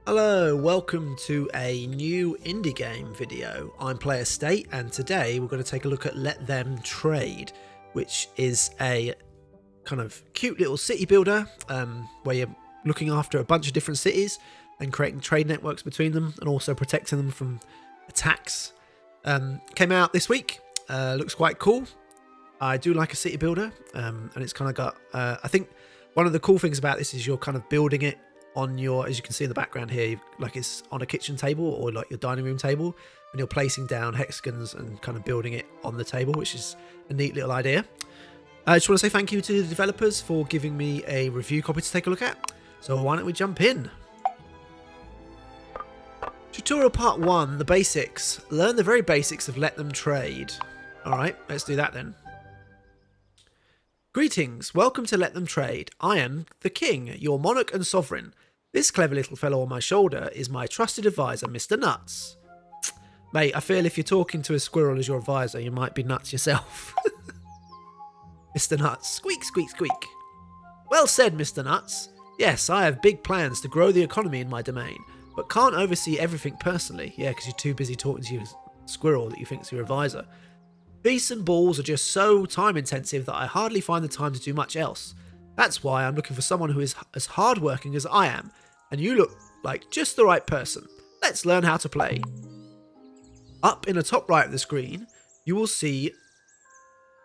Hello, welcome to a new indie game video. I'm Player State, and today we're going to take a look at Let Them Trade, which is a kind of cute little city builder where you're looking after a bunch of different cities and creating trade networks between them and also protecting them from attacks. Came out this week, looks quite cool. I do like a city builder, and it's kind of got, I think one of the cool things about this is you're kind of building it on your, as you can see in the background here, like it's on a kitchen table or like your dining room table, and you're placing down hexagons and kind of building it on the table, which is a neat little idea. I just want to say thank you to the developers for giving me a review copy to take a look at. So why don't we jump in? Tutorial part 1, the basics. Learn the very basics of Let Them Trade. Alright, let's do that then. Greetings, welcome to Let Them Trade. I am the King, your monarch and sovereign. This clever little fellow on my shoulder is my trusted advisor, Mr. Nuts. Mate, I feel if you're talking to a squirrel as your advisor, you might be nuts yourself. Mr. Nuts, squeak, squeak, squeak. Well said, Mr. Nuts. Yes, I have big plans to grow the economy in my domain, but can't oversee everything personally. Yeah, because you're too busy talking to your squirrel that you think's your advisor. Beasts and balls are just so time intensive that I hardly find the time to do much else. That's why I'm looking for someone who is as hardworking as I am, and you look like just the right person. Let's learn how to play. Up in the top right of the screen, you will see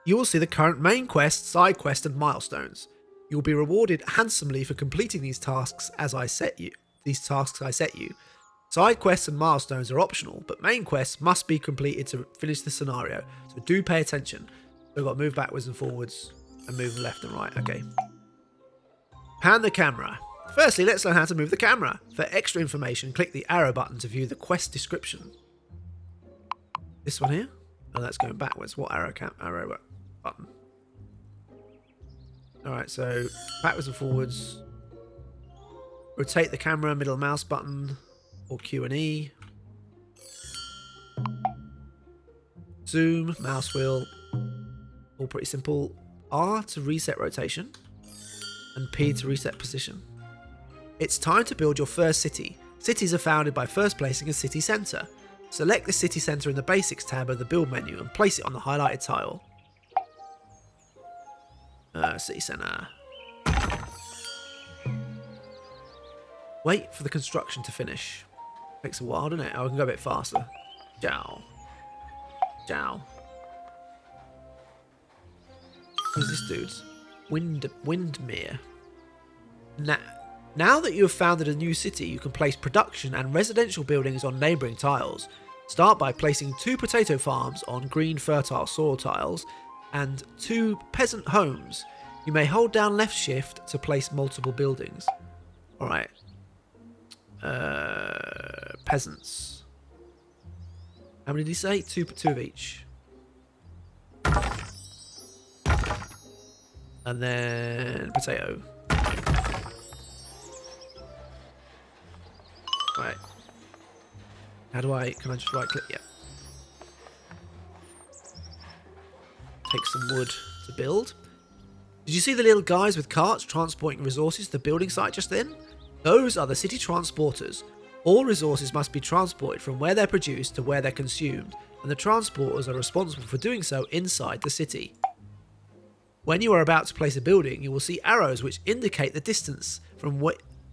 the current main quest, side quest, and milestones. You will be rewarded handsomely for completing these tasks I set you. Side quests and milestones are optional, but main quests must be completed to finish the scenario, so do pay attention. So we've got to move backwards and forwards and move left and right. Okay. Pan the camera. Firstly, let's learn how to move the camera. For extra information, click the arrow button to view the quest description. This one here? Oh, that's going backwards. What arrow button? Alright, so backwards and forwards. Rotate the camera, middle mouse button, or Q and E. Zoom, mouse wheel. All pretty simple. R to reset rotation, and P to reset position. It's time to build your first city. Cities are founded by first placing a city centre. Select the city centre in the Basics tab of the Build menu and place it on the highlighted tile. City centre. Wait for the construction to finish. Takes a while, doesn't it? Oh, I can go a bit faster. Jow. Jow. Who's this dude? Windmere. Now that you have founded a new city, you can place production and residential buildings on neighbouring tiles. Start by placing 2 potato farms on green fertile soil tiles and 2 peasant homes. You may hold down left shift to place multiple buildings. Alright. Peasants. How many did he say? 2 of each. And then potato. Right. How do I... Can I just right click? Yeah. Take some wood to build. Did you see the little guys with carts transporting resources to the building site just then? Those are the city transporters. All resources must be transported from where they're produced to where they're consumed, and the transporters are responsible for doing so inside the city. When you are about to place a building, you will see arrows which indicate the distance from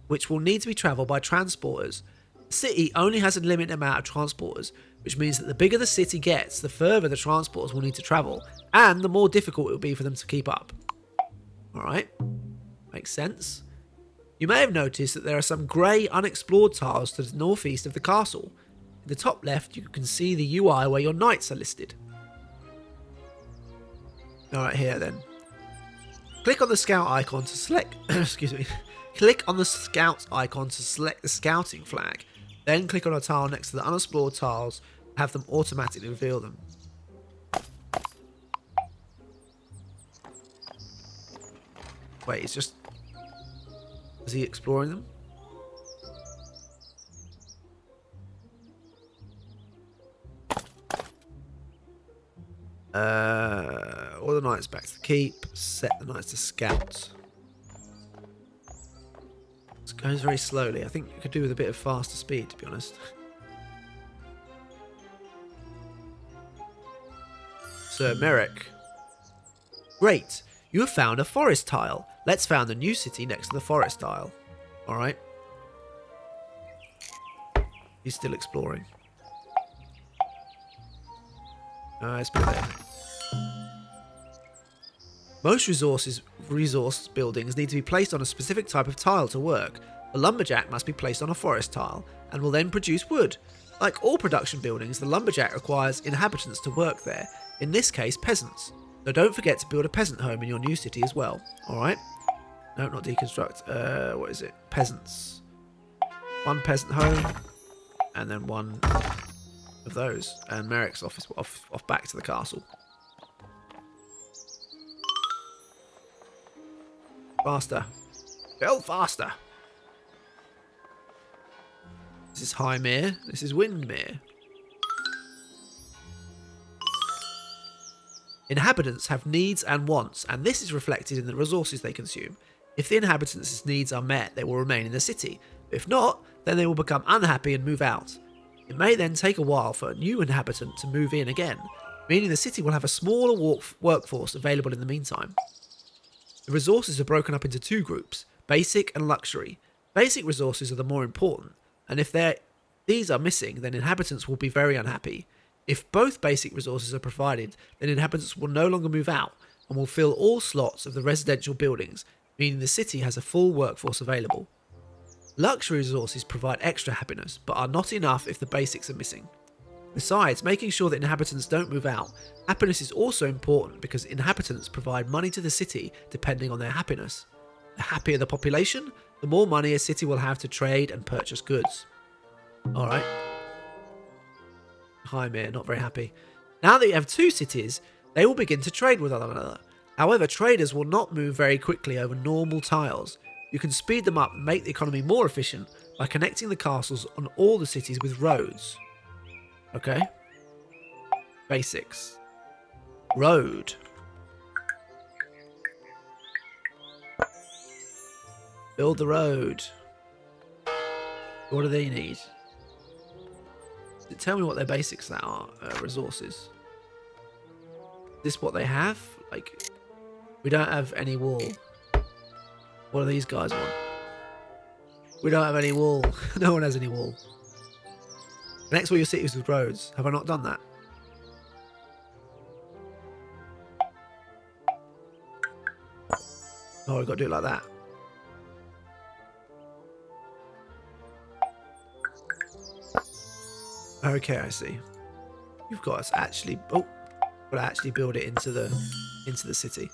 which will need to be travelled by transporters. The city only has a limited amount of transporters, which means that the bigger the city gets, the further the transporters will need to travel, and the more difficult it will be for them to keep up. Alright, makes sense. You may have noticed that there are some grey unexplored tiles to the northeast of the castle. In the top left, you can see the UI where your knights are listed. Alright, here then. Click on the scout icon to select... excuse me. Click on the scout icon to select the scouting flag. Then click on a tile next to the unexplored tiles and have them automatically reveal them. Wait, it's just... Is he exploring them? All the knights back to the keep. Set the knights to scout. goes very slowly. I think it could do with a bit of faster speed, to be honest. Sir Merrick. Great. You have found a forest tile. Let's found a new city next to the forest tile. Alright. He's still exploring. Let's put it there. Most resource buildings need to be placed on a specific type of tile to work. The lumberjack must be placed on a forest tile and will then produce wood. Like all production buildings, the lumberjack requires inhabitants to work there, in this case peasants. So don't forget to build a peasant home in your new city as well. Alright? No, not deconstruct. What is it? Peasants. One peasant home, and then one of those. And Merrick's off back to the castle. Faster. Build faster. This is Highmere. This is Windmere. Inhabitants have needs and wants, and this is reflected in the resources they consume. If the inhabitants' needs are met, they will remain in the city. If not, then they will become unhappy and move out. It may then take a while for a new inhabitant to move in again, meaning the city will have a smaller workforce available in the meantime. The resources are broken up into two groups, basic and luxury. Basic resources are the more important, and if these are missing, then inhabitants will be very unhappy. If both basic resources are provided, then inhabitants will no longer move out and will fill all slots of the residential buildings, meaning the city has a full workforce available. Luxury resources provide extra happiness, but are not enough if the basics are missing. Besides, making sure that inhabitants don't move out, happiness is also important because inhabitants provide money to the city depending on their happiness. The happier the population, the more money a city will have to trade and purchase goods. Alright. Highmere, not very happy. Now that you have two cities, they will begin to trade with one another. However, traders will not move very quickly over normal tiles. You can speed them up and make the economy more efficient by connecting the castles on all the cities with roads. Okay. Basics. Road. Build the road. What do they need? Tell me what their basics are. Resources. Is this what they have? Like, we don't have any wool. What do these guys want? We don't have any wool. No one has any wool. Next, all your cities with roads. Have I not done that? Oh, we've got to do it like that. Okay, I see. You've got to actually... Oh, got to actually build it into the city.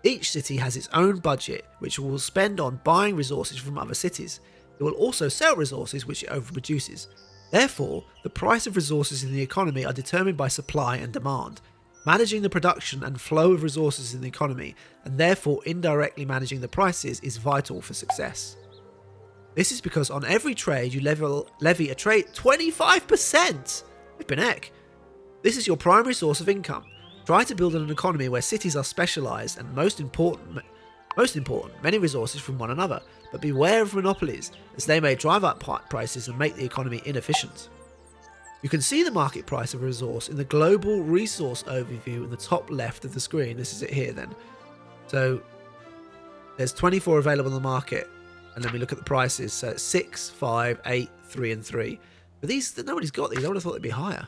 Each city has its own budget, which it will spend on buying resources from other cities. It will also sell resources which it overproduces. Therefore, the price of resources in the economy are determined by supply and demand. Managing the production and flow of resources in the economy, and therefore indirectly managing the prices, is vital for success. This is because on every trade you levy a trade 25%! Flippin' heck. This is your primary source of income. Try to build an economy where cities are specialised and most important, many resources from one another, but beware of monopolies, as they may drive up prices and make the economy inefficient. You can see the market price of a resource in the global resource overview in the top left of the screen. This is it here then. So there's 24 available in the market, and then we look at the prices. So it's 6, 5, 8, 3 and 3. But these, nobody's got these. I would have thought they'd be higher.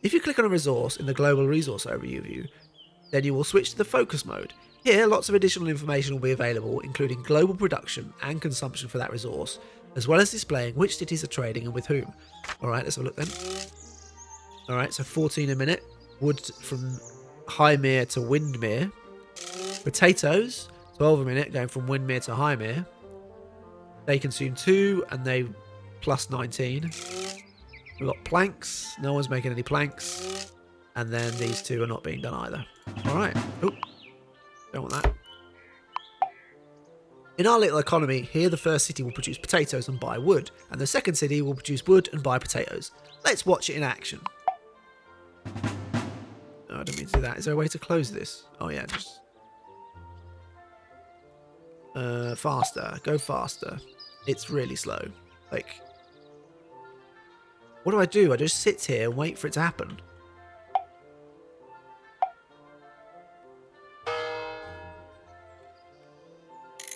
If you click on a resource in the global resource overview, then you will switch to the focus mode. Here, lots of additional information will be available, including global production and consumption for that resource, as well as displaying which cities are trading and with whom. Alright, let's have a look then. Alright, so 14 a minute. Wood from Highmere to Windmere. Potatoes, 12 a minute, going from Windmere to Highmere. They consume 2 and they plus 19. We've got planks. No one's making any planks. And then these two are not being done either. Alright. Oh, don't want that. In our little economy, here the first city will produce potatoes and buy wood, and the second city will produce wood and buy potatoes. Let's watch it in action. Oh, I don't mean to do that. Is there a way to close this? Oh yeah, just... Faster. Go faster. It's really slow. Like, what do? I just sit here and wait for it to happen.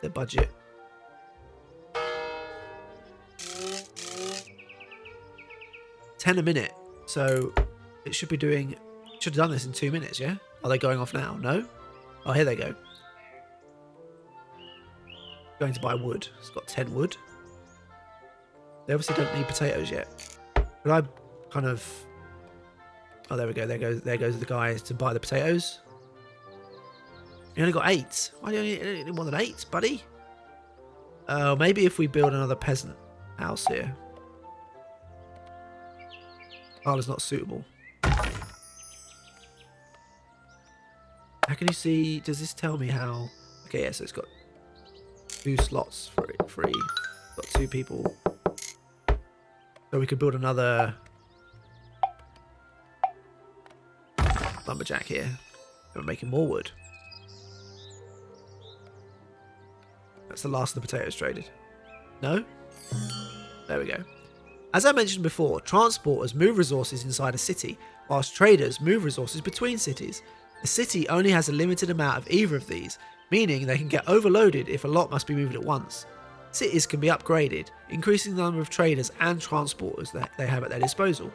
The budget. $10 a minute. So it should be doing... Should have done this in 2 minutes, yeah? Are they going off now? No? Oh, here they go. Going to buy wood. It's got 10 wood. They obviously don't need potatoes yet. But I kind of... Oh, there we go. There goes the guy to buy the potatoes. You only got 8. Why do you only need more than 8, buddy? Oh, maybe if we build another peasant house here. Colour's not suitable. How can you see? Does this tell me how? Okay, yeah, so it's got 2 slots for it free. Got 2 people. So we could build another lumberjack here. We're making more wood. That's the last of the potatoes traded. No? There we go. As I mentioned before, transporters move resources inside a city, whilst traders move resources between cities. A city only has a limited amount of either of these, meaning they can get overloaded if a lot must be moved at once. Cities can be upgraded, increasing the number of traders and transporters that they have at their disposal.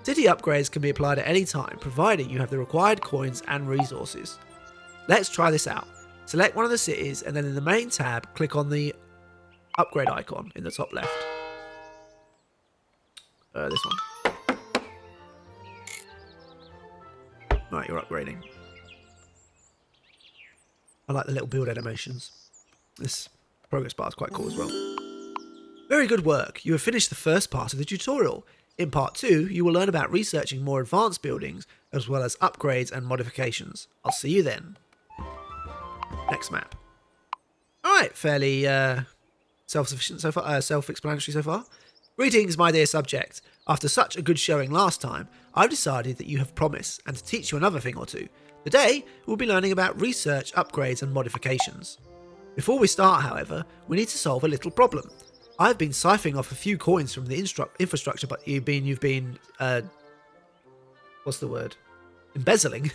City upgrades can be applied at any time, providing you have the required coins and resources. Let's try this out. Select one of the cities, and then in the main tab, click on the upgrade icon in the top left. This one. Right, you're upgrading. I like the little build animations. This progress bar is quite cool as well. Very good work. You have finished the first part of the tutorial. In part 2, you will learn about researching more advanced buildings, as well as upgrades and modifications. I'll see you then. Next map. Alright, fairly self-sufficient so far, self-explanatory so far. Greetings, my dear subject. After such a good showing last time, I've decided that you have promise, and to teach you another thing or two. Today, we'll be learning about research, upgrades, and modifications. Before we start, however, we need to solve a little problem. I've been siphoning off a few coins from the infrastructure, but you've been what's the word? Embezzling.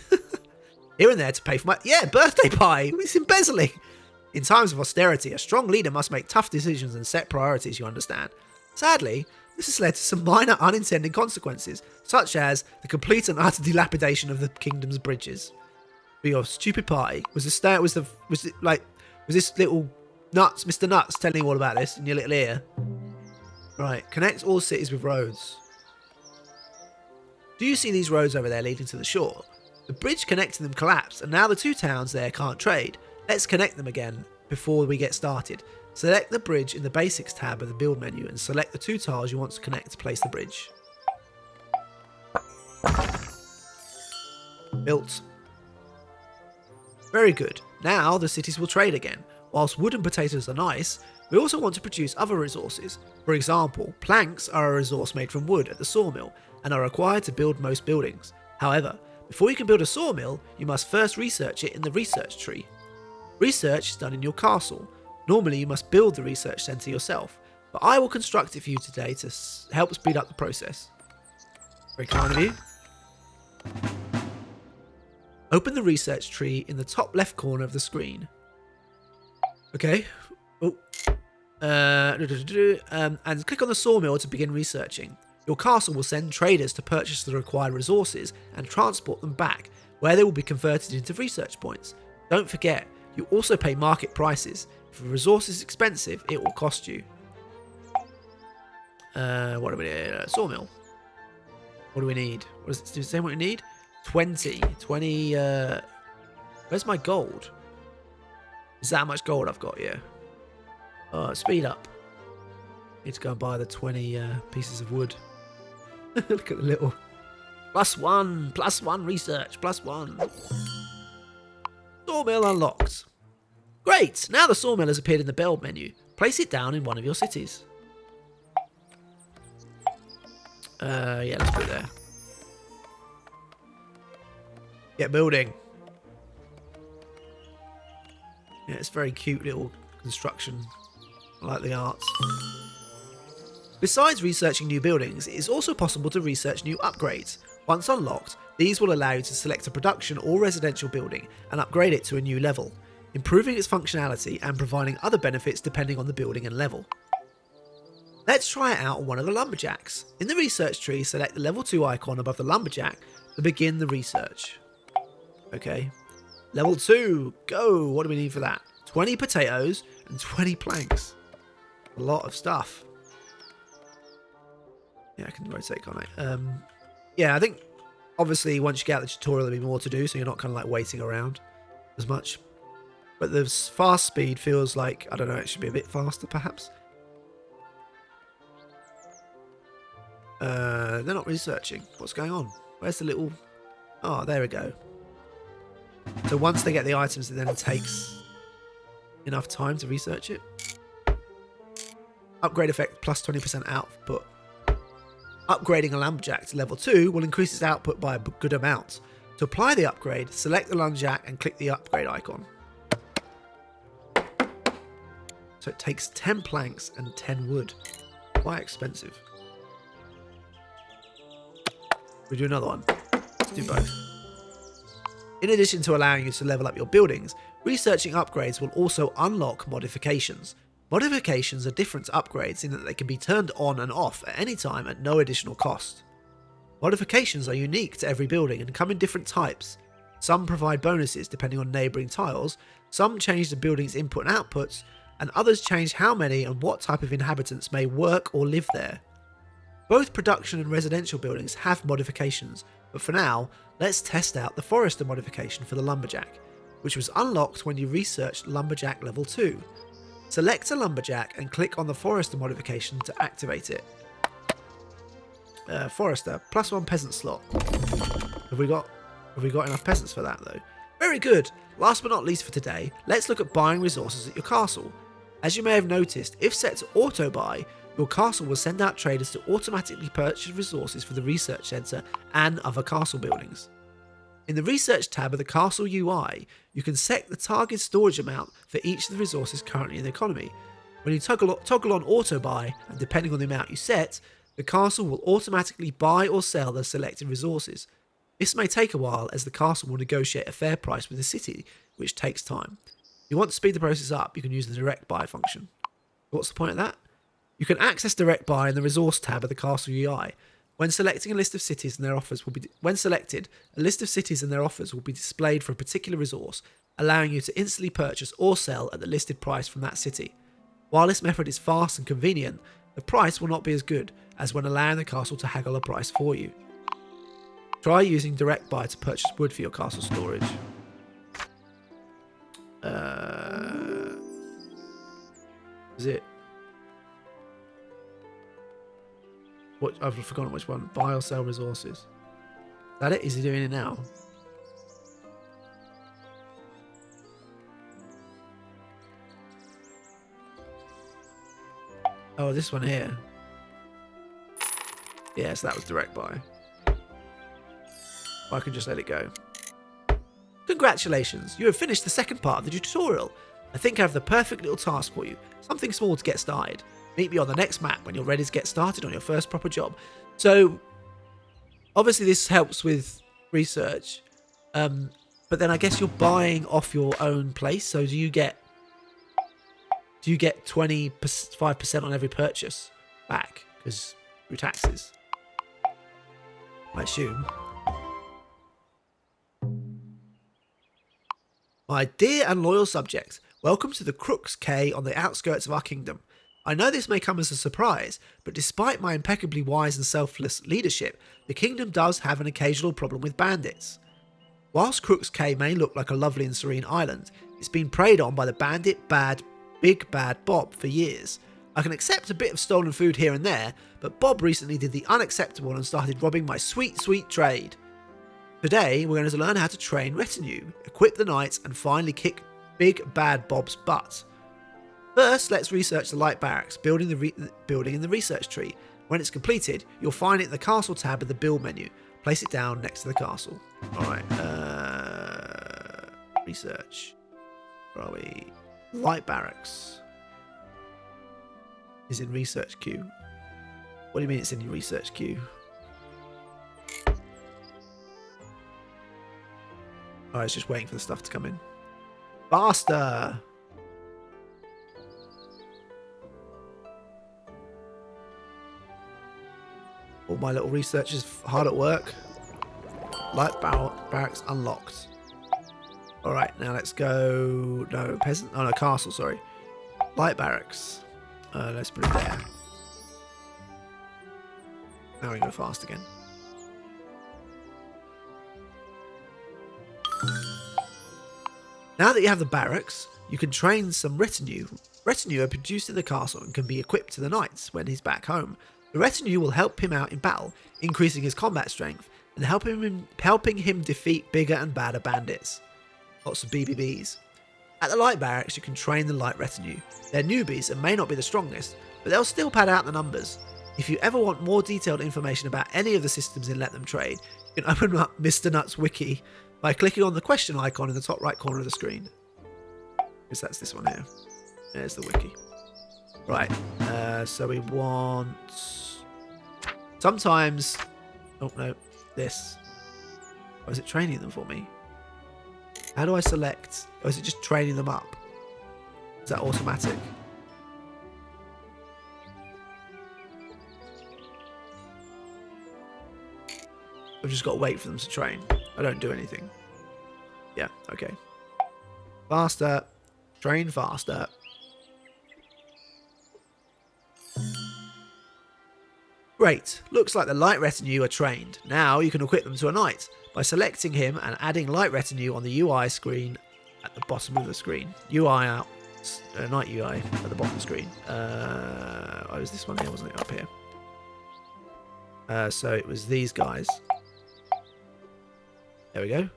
Here and there to pay for my... Yeah, birthday pie! It's embezzling! In times of austerity, a strong leader must make tough decisions and set priorities, you understand. Sadly, this has led to some minor unintended consequences, such as the complete and utter dilapidation of the kingdom's bridges. For your stupid party, was this little nuts, Mr. Nuts, telling you all about this in your little ear? Right, connect all cities with roads. Do you see these roads over there leading to the shore? The bridge connecting them collapsed, and now the 2 towns there can't trade. Let's connect them again before we get started. Select the bridge in the Basics tab of the Build menu and select the 2 tiles you want to connect to place the bridge. Built. Very good. Now the cities will trade again. Whilst wood and potatoes are nice, we also want to produce other resources. For example, planks are a resource made from wood at the sawmill and are required to build most buildings. However, before you can build a sawmill, you must first research it in the research tree. Research is done in your castle. Normally you must build the research centre yourself, but I will construct it for you today to help speed up the process. Very kind of you. Open the research tree in the top left corner of the screen. Okay. Oh. And click on the sawmill to begin researching. Your castle will send traders to purchase the required resources and transport them back, where they will be converted into research points. Don't forget, you also pay market prices. If a resource is expensive, it will cost you. What do we need? Sawmill. What do we need? What does it say what we need? 20. 20, where's my gold? Is that how much gold I've got here? Speed up. Need to go and buy the 20 pieces of wood. Look at the little... +1 research, +1. Sawmill unlocked. Great! Now the sawmill has appeared in the build menu. Place it down in one of your cities. Yeah, let's put it there. Get building. Yeah, it's a very cute little construction. I like the arts. Besides researching new buildings, it is also possible to research new upgrades. Once unlocked, these will allow you to select a production or residential building and upgrade it to a new level, improving its functionality and providing other benefits depending on the building and level. Let's try it out on one of the lumberjacks. In the research tree, select the level 2 icon above the lumberjack to begin the research. Okay. Level 2, go! What do we need for that? 20 potatoes and 20 planks. A lot of stuff. Yeah, I can rotate, can't I? Yeah, I think obviously once you get out the tutorial there'll be more to do, so you're not kind of like waiting around as much. But the fast speed feels like, I don't know, it should be a bit faster perhaps. They're not researching. What's going on? Where's the little... Oh, there we go. So once they get the items, it then takes enough time to research it. Upgrade effect plus 20% output. Upgrading a lumberjack to level 2 will increase its output by a good amount. To apply the upgrade, select the lumberjack and click the upgrade icon. So it takes 10 planks and 10 wood. Quite expensive. We do another one. Let's do both. In addition to allowing you to level up your buildings, researching upgrades will also unlock modifications. Modifications are different to upgrades in that they can be turned on and off at any time at no additional cost. Modifications are unique to every building and come in different types. Some provide bonuses depending on neighbouring tiles, some change the building's input and outputs, and others change how many and what type of inhabitants may work or live there. Both production and residential buildings have modifications, but for now, let's test out the forester modification for the lumberjack, which was unlocked when you researched lumberjack level 2. Select a lumberjack and click on the forester modification to activate it. Forester, +1 peasant slot. Have we got enough peasants for that though? Very good. Last but not least for today, let's look at buying resources at your castle. As you may have noticed, if set to auto buy, your castle will send out traders to automatically purchase resources for the research centre and other castle buildings. In the research tab of the castle UI, you can set the target storage amount for each of the resources currently in the economy. When you toggle on auto buy, and depending on the amount you set, the castle will automatically buy or sell the selected resources. This may take a while as the castle will negotiate a fair price with the city, which takes time. If you want to speed the process up, you can use the direct buy function. What's the point of that? You can access direct buy in the resource tab of the castle UI. When selecting a list of cities and their offers will be a list of cities and their offers will be displayed for a particular resource, allowing you to instantly purchase or sell at the listed price from that city. While this method is fast and convenient, the price will not be as good as when allowing the castle to haggle a price for you. Try using direct buy to purchase wood for your castle storage. Is it? What, I've forgotten which one. Buy or sell resources. Is that it? Is he doing it now? Oh, this one here. Yeah, so that was direct buy. I can just let it go. Congratulations, you have finished the second part of the tutorial. I think I have the perfect little task for you. Something small to get started. Meet me on the next map when you're ready to get started on your first proper job. So, obviously this helps with research. But then I guess you're buying off your own place. So do you get 25% on every purchase back? Because through taxes, I assume. My dear and loyal subjects, welcome to the Crooks Cay on the outskirts of our kingdom. I know this may come as a surprise, but despite my impeccably wise and selfless leadership, the kingdom does have an occasional problem with bandits. Whilst Crooks Cay may look like a lovely and serene island, it's been preyed on by the big bad Bob for years. I can accept a bit of stolen food here and there, but Bob recently did the unacceptable and started robbing my sweet trade. Today, we're going to learn how to train retinue, equip the knights, and finally kick Big Bad Bob's butt. First, let's research the light barracks, building in the research tree. When it's completed, you'll find it in the castle tab of the build menu. Place it down next to the castle. Alright, research. Where are we? Light barracks is in research queue. What do you mean it's in your research queue? Oh, it's just waiting for the stuff to come in. Faster! All my little researchers hard at work. Light barracks unlocked. Alright, now let's go... No, peasant... Oh, no, castle, sorry. Light barracks. Let's put it there. Now we go fast again. Now that you have the barracks, you can train some retinue. Retinue are produced in the castle and can be equipped to the knights when he's back home. The retinue will help him out in battle, increasing his combat strength and helping him defeat bigger and badder bandits. Lots of BBBs. At the light barracks, you can train the light retinue. They're newbies and may not be the strongest, but they'll still pad out the numbers. If you ever want more detailed information about any of the systems in Let Them Trade, you can open up Mr. Nuts Wiki by clicking on the question icon in the top right corner of the screen. Because that's this one here. There's the wiki. Right, so we want... Sometimes... Oh, no. This. Or is it training them for me? How do I select? Or is it just training them up? Is that automatic? I've just got to wait for them to train. I don't do anything. Yeah, okay. Faster. Train faster. Great. Looks like the light retinue are trained. Now you can equip them to a knight by selecting him and adding light retinue on the UI screen at the bottom of the screen. UI out. Knight UI at the bottom of the screen. Oh, it was this one here, wasn't it? Up here. So it was these guys. There we go.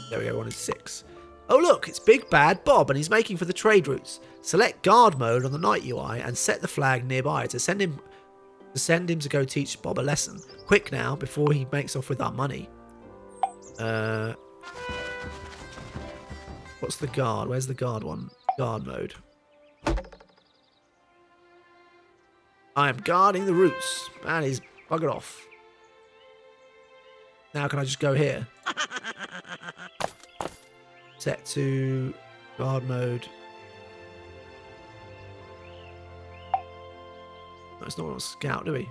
There we go, 1 in 6. Oh look, it's Big Bad Bob and he's making for the trade routes. Select guard mode on the night UI and set the flag nearby to send him to go teach Bob a lesson. Quick now, before he makes off with our money. What's the guard? Where's the guard one? Guard mode. I am guarding the routes. And he's buggered off. Now can I just go here? Set to guard mode. No, it's not on scout, do we?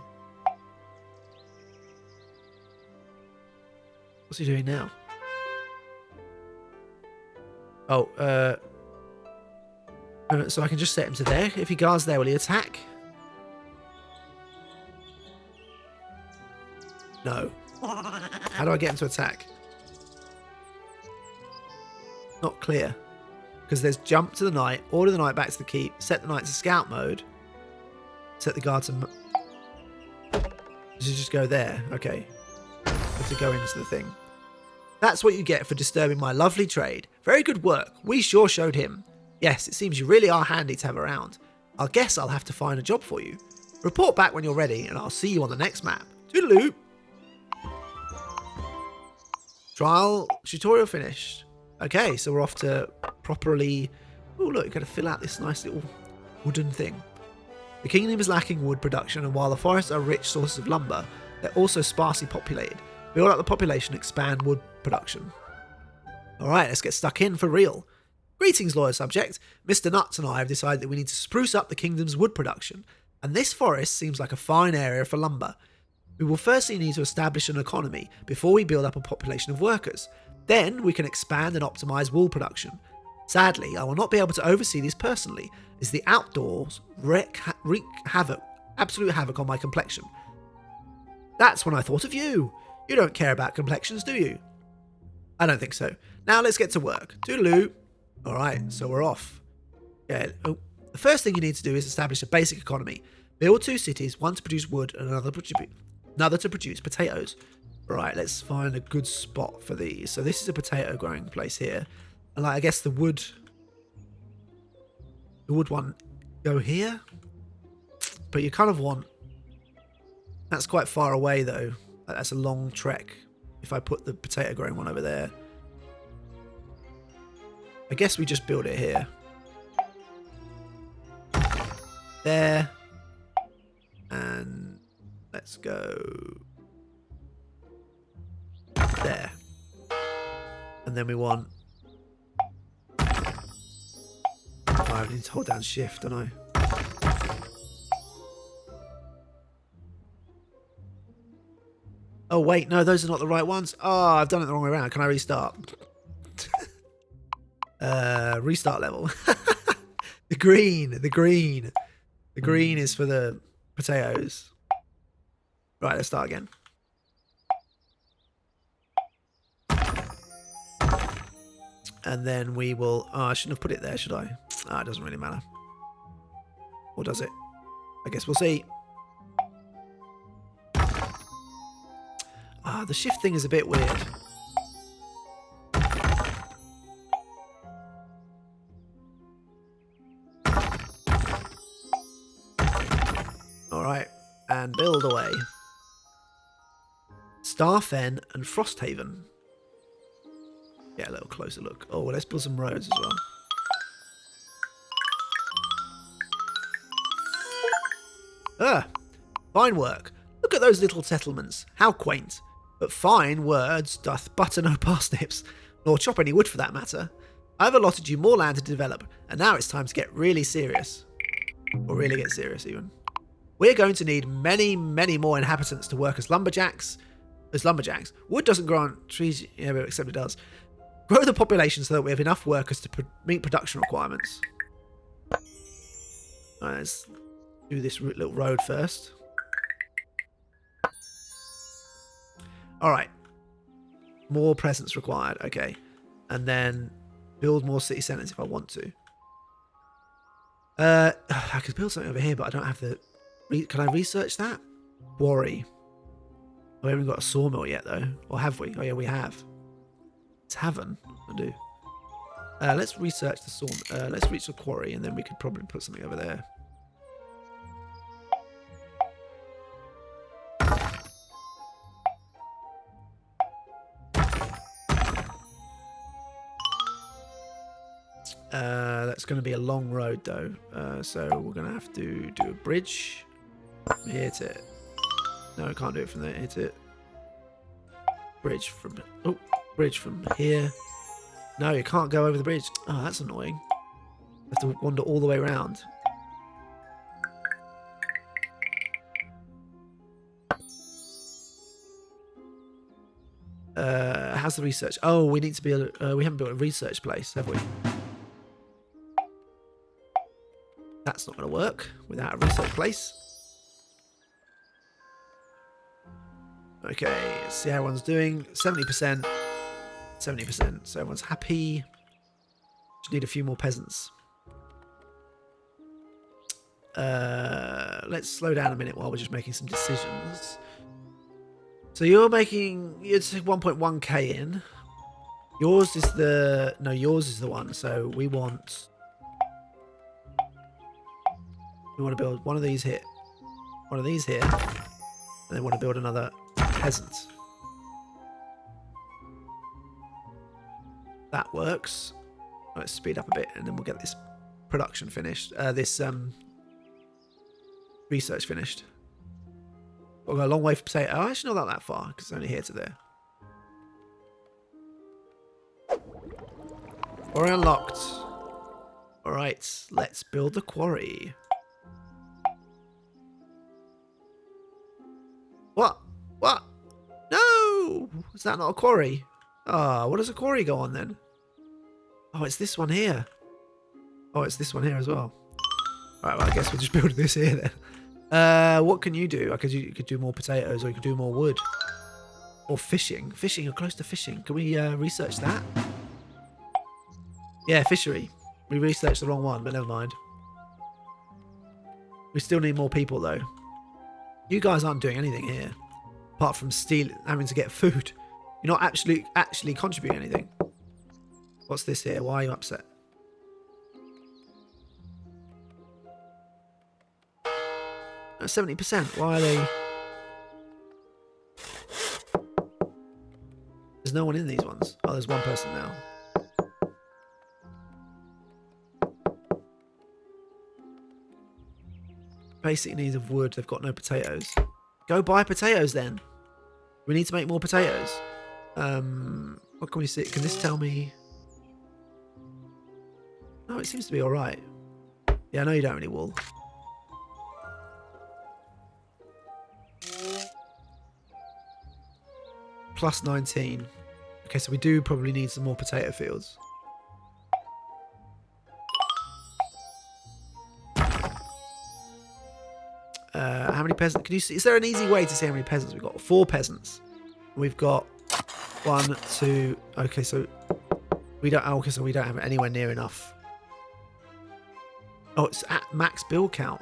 What's he doing now? Oh, so I can just set him to there. If he guards there, will he attack? No. How do I get him to attack? Not clear. Because there's jump to the knight, order the knight back to the keep, set the knight to scout mode, set the guard to... Does he just go there? Okay. Have to go into the thing. That's what you get for disturbing my lovely trade. Very good work. We sure showed him. Yes, it seems you really are handy to have around. I guess I'll have to find a job for you. Report back when you're ready, and I'll see you on the next map. Toodaloo! Trial tutorial finished. Okay, so we're off to properly... Oh, look, you've got to fill out this nice little wooden thing. The kingdom is lacking wood production, and while the forests are rich sources of lumber, they're also sparsely populated. Build up the population, expand wood production. Alright, let's get stuck in for real. Greetings, loyal subject. Mr. Nuts and I have decided that we need to spruce up the kingdom's wood production, and this forest seems like a fine area for lumber. We will firstly need to establish an economy before we build up a population of workers. Then we can expand and optimize wool production. Sadly, I will not be able to oversee this personally, as the outdoors wreak absolute havoc on my complexion. That's when I thought of you. You don't care about complexions, do you? I don't think so. Now let's get to work. Toodaloo. Alright, so we're off. Yeah. Oh, the first thing you need to do is establish a basic economy. Build 2 cities, one to produce wood and another to produce potatoes. Right, let's find a good spot for these. So this is a potato growing place here. And like, I guess the wood one go here. But you kind of want... That's quite far away though. That's a long trek if I put the potato growing one over there. I guess we just build it here. There. And let's go there. And then we want... Oh, I need to hold down shift, don't I? Oh, wait, no, those are not the right ones. Oh, I've done it the wrong way around. Can I restart? Restart level. The green. The green is for the potatoes. Right, let's start again. And then we will... Oh, I shouldn't have put it there, should I? Ah, it doesn't really matter. Or does it? I guess we'll see. Ah, the shift thing is a bit weird. Alright, and build away. Starfen and Frosthaven. Get a little closer look. Oh, well, let's build some roads as well. Ah, fine work. Look at those little settlements. How quaint. But fine words doth butter no parsnips, nor chop any wood for that matter. I've allotted you more land to develop, and now it's time to get really serious. Or really get serious, even. We're going to need many, many more inhabitants to work as lumberjacks. Wood doesn't grow on trees, yeah, except it does. Grow the population so that we have enough workers to meet production requirements. Alright, let's do this little road first. Alright. More presence required. Okay. And then build more city centres if I want to. I could build something over here, but I don't have the... Can I research that? Quarry. We haven't got a sawmill yet, though. Or have we? Oh, yeah, we have. Tavern. I do. Let's research the sawmill. Let's reach the quarry, and then we could probably put something over there. That's going to be a long road, though. So we're going to have to do a bridge. Here to it. No, I can't do it from there. Hit it. Bridge from... Oh, bridge from here. No, you can't go over the bridge. Oh, that's annoying. You have to wander all the way around. How's the research? Oh, we need to be... we haven't built a research place, have we? That's not going to work without a research place. Okay, let's see how everyone's doing. 70%. 70%. So everyone's happy. Just need a few more peasants. Let's slow down a minute while we're just making some decisions. So you're making... It's 1.1k in. Yours is the... No, yours is the one. So we want... We want to build one of these here. One of these here. And then want to build another peasant. That works. Let's speed up a bit and then we'll get this production finished. This research finished. We'll go a long way for potato. Oh, actually not that far because it's only here to there. Quarry unlocked. Alright, let's build the quarry. What? What? No! Is that not a quarry? Ah, what does a quarry go on then? Oh, it's this one here. Oh, it's this one here as well. Alright, well, I guess we'll just build this here then. What can you do? You could do more potatoes or you could do more wood. Or fishing. Fishing, you're close to fishing. Can we research that? Yeah, fishery. We researched the wrong one, but never mind. We still need more people though. You guys aren't doing anything here. Apart from having to get food. You're not actually contributing anything. What's this here? Why are you upset? No, 70%. Why are they... there's no one in these ones. Oh, there's one person now. Basic needs of wood. They've got no potatoes. Go buy potatoes then. We need to make more potatoes. What can we see? Can this tell me? No, it seems to be all right. Yeah, I know you don't have any wool. Plus 19. Okay, so we do probably need some more potato fields. How many peasants? Can you see? Is there an easy way to see how many peasants we've got? 4 peasants. We've got 1, 2. Okay, so we don't. Okay, so we don't have anywhere near enough. Oh, it's at max build count.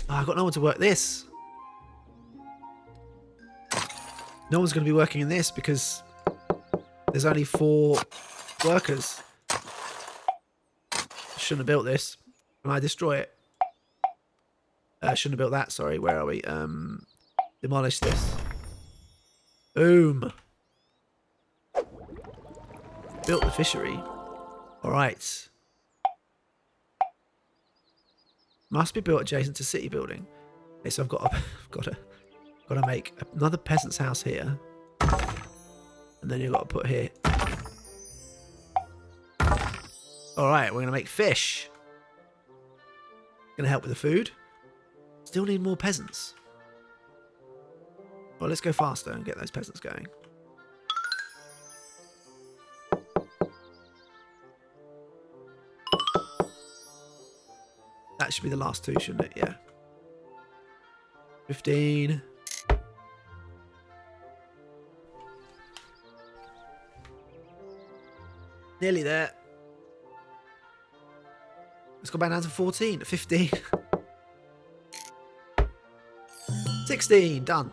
Oh, I've got no one to work this. No one's going to be working in this because there's only 4 workers. Shouldn't have built this. Can I destroy it? Shouldn't have built that, sorry. Where are we? Demolish this. Boom. Built the fishery. Alright. Must be built adjacent to city building. Okay, so I've got to make another peasant's house here. And then you've got to put here. Alright, we're going to make fish. Going to help with the food. Still need more peasants. Well, let's go faster and get those peasants going. That should be the last 2, shouldn't it? Yeah. 15. Nearly there. Let's go back down to 14. 15. 16. Done.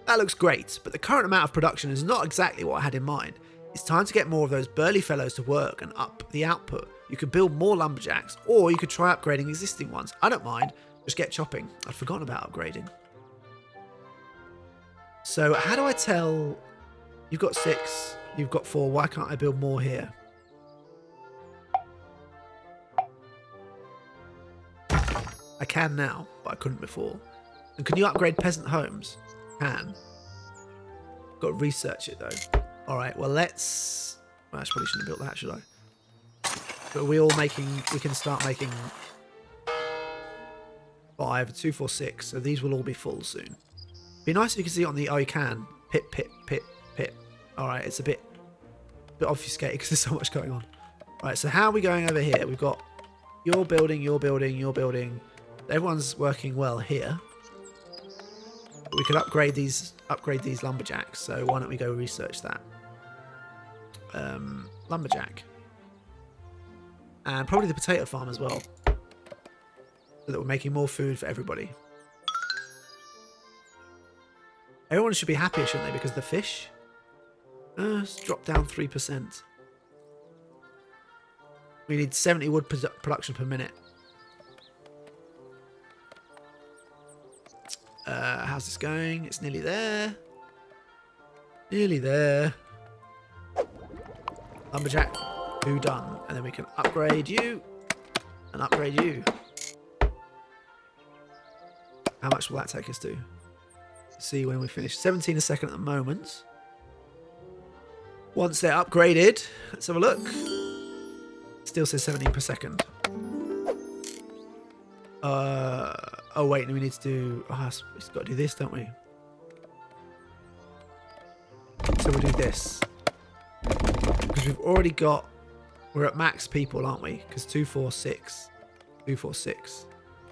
That looks great, but the current amount of production is not exactly what I had in mind. It's time to get more of those burly fellows to work and up the output. You could build more lumberjacks, or you could try upgrading existing ones. I don't mind. Just get chopping. I'd forgotten about upgrading. So how do I tell... You've got 6, you've got 4. Why can't I build more here? I can now, but I couldn't before. And can you upgrade peasant homes? Can. Got to research it though. Alright, well let's... Well, I probably shouldn't have built that, should I? But are we all making... We can start making 5, 2, 4, 6. So these will all be full soon. Be nice if you can see it on the... Oh, you can. Pip, pip, pip, pip. Alright, it's a bit obfuscated because there's so much going on. Right, so how are we going over here? We've got your building, your building, your building. Everyone's working well here. But we could upgrade these lumberjacks. So why don't we go research that? Lumberjack. And probably the potato farm as well. So that we're making more food for everybody. Everyone should be happier, shouldn't they? Because the fish... it's dropped down 3%. We need 70 wood production per minute. How's this going? It's nearly there. Nearly there. Lumberjack, who done? And then we can upgrade you. And upgrade you. How much will that take us to? See when we finish. 17 a second at the moment. Once they're upgraded, let's have a look. Still says 17 per second. Oh wait, we need to do... Oh, we've got to do this, don't we? So we'll do this. Because we've already got... We're at max people, aren't we? Because 2, 4, 6. 2, 4, 6.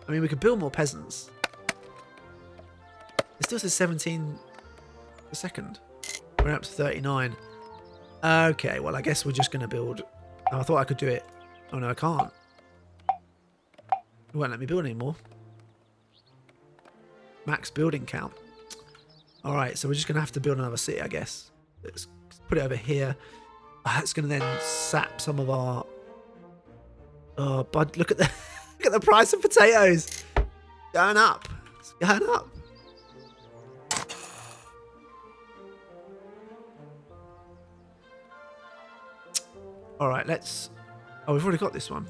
I mean, we could build more peasants. It still says 17 per second. We're up to 39. Okay, well, I guess we're just going to build... Oh, I thought I could do it. Oh, no, I can't. It won't let me build anymore. Max building count. Alright, so we're just going to have to build another city, I guess. Let's put it over here. That's going to then sap some of our... Oh, but look at the look at the price of potatoes. Going up. It's going up. All right, let's... Oh, we've already got this one.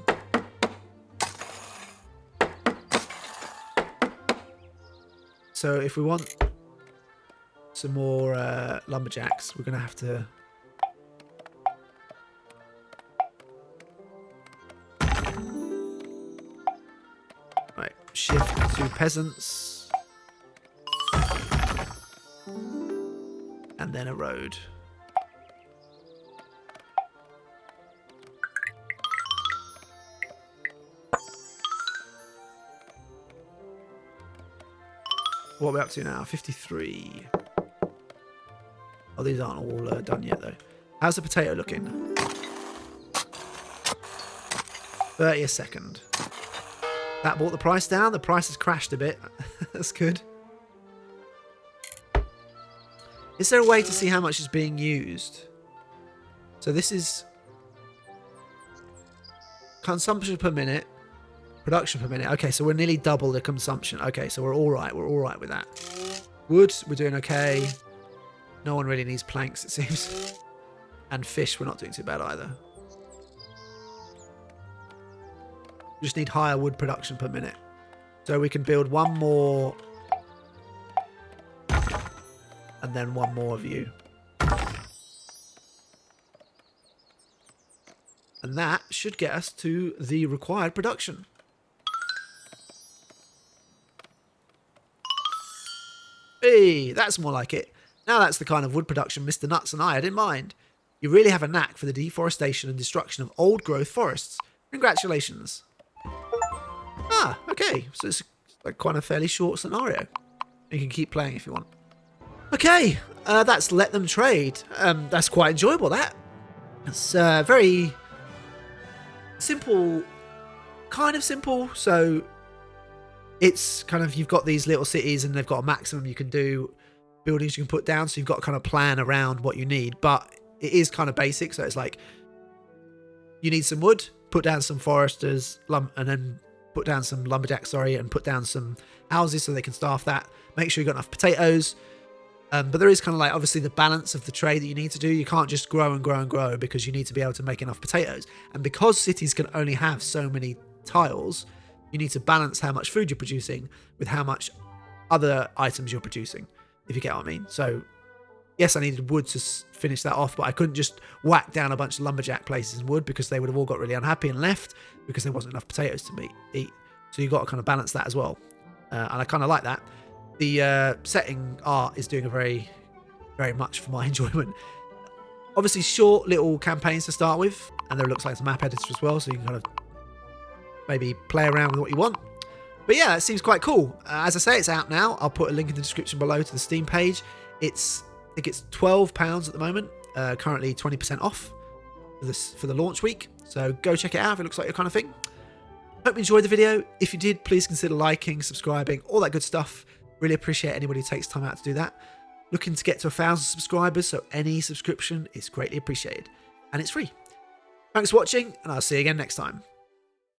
So if we want some more lumberjacks, we're going to have to... Right, shift to peasants. And then a road. What are we up to now? 53. Oh, these aren't all done yet, though. How's the potato looking? 30 a second. That brought the price down. The price has crashed a bit. That's good. Is there a way to see how much is being used? So this is consumption per minute. Production per minute. Okay, so we're nearly double the consumption. Okay, so we're all right. We're all right with that. Wood, we're doing okay. No one really needs planks, it seems. And fish, we're not doing too bad either. We just need higher wood production per minute. So we can build one more. And then one more of you. And that should get us to the required production. Hey, that's more like it. Now that's the kind of wood production Mr. Nuts and I had in mind. You really have a knack for the deforestation and destruction of old growth forests. Congratulations. Ah, okay. So it's like quite a fairly short scenario. You can keep playing if you want. Okay, that's Let Them Trade. That's quite enjoyable, that. It's very simple, kind of simple. So it's kind of, you've got these little cities and they've got a maximum you can do, buildings you can put down. So you've got to kind of plan around what you need, but it is kind of basic. So it's like, you need some wood, put down some foresters, and then put down some lumberjacks, and put down some houses so they can staff that. Make sure you've got enough potatoes. But there is kind of like, obviously, the balance of the trade that you need to do. You can't just grow and grow and grow because you need to be able to make enough potatoes. And because cities can only have so many tiles, you need to balance how much food you're producing with how much other items you're producing, if you get what I mean. So, yes, I needed wood to finish that off, but I couldn't just whack down a bunch of lumberjack places in wood because they would have all got really unhappy and left because there wasn't enough potatoes to eat. So you've got to kind of balance that as well. And I kind of like that. The setting art is doing a very, very much for my enjoyment. Obviously, short little campaigns to start with, and there looks like some map editor as well, so you can kind of maybe play around with what you want. But yeah, it seems quite cool. As I say, it's out now. I'll put a link in the description below to the Steam page. I think it's £12 at the moment, currently 20% off for the launch week. So go check it out if it looks like your kind of thing. Hope you enjoyed the video. If you did, please consider liking, subscribing, all that good stuff. Really appreciate anybody who takes time out to do that. Looking to get to 1,000 subscribers, so any subscription is greatly appreciated. And it's free. Thanks for watching, and I'll see you again next time.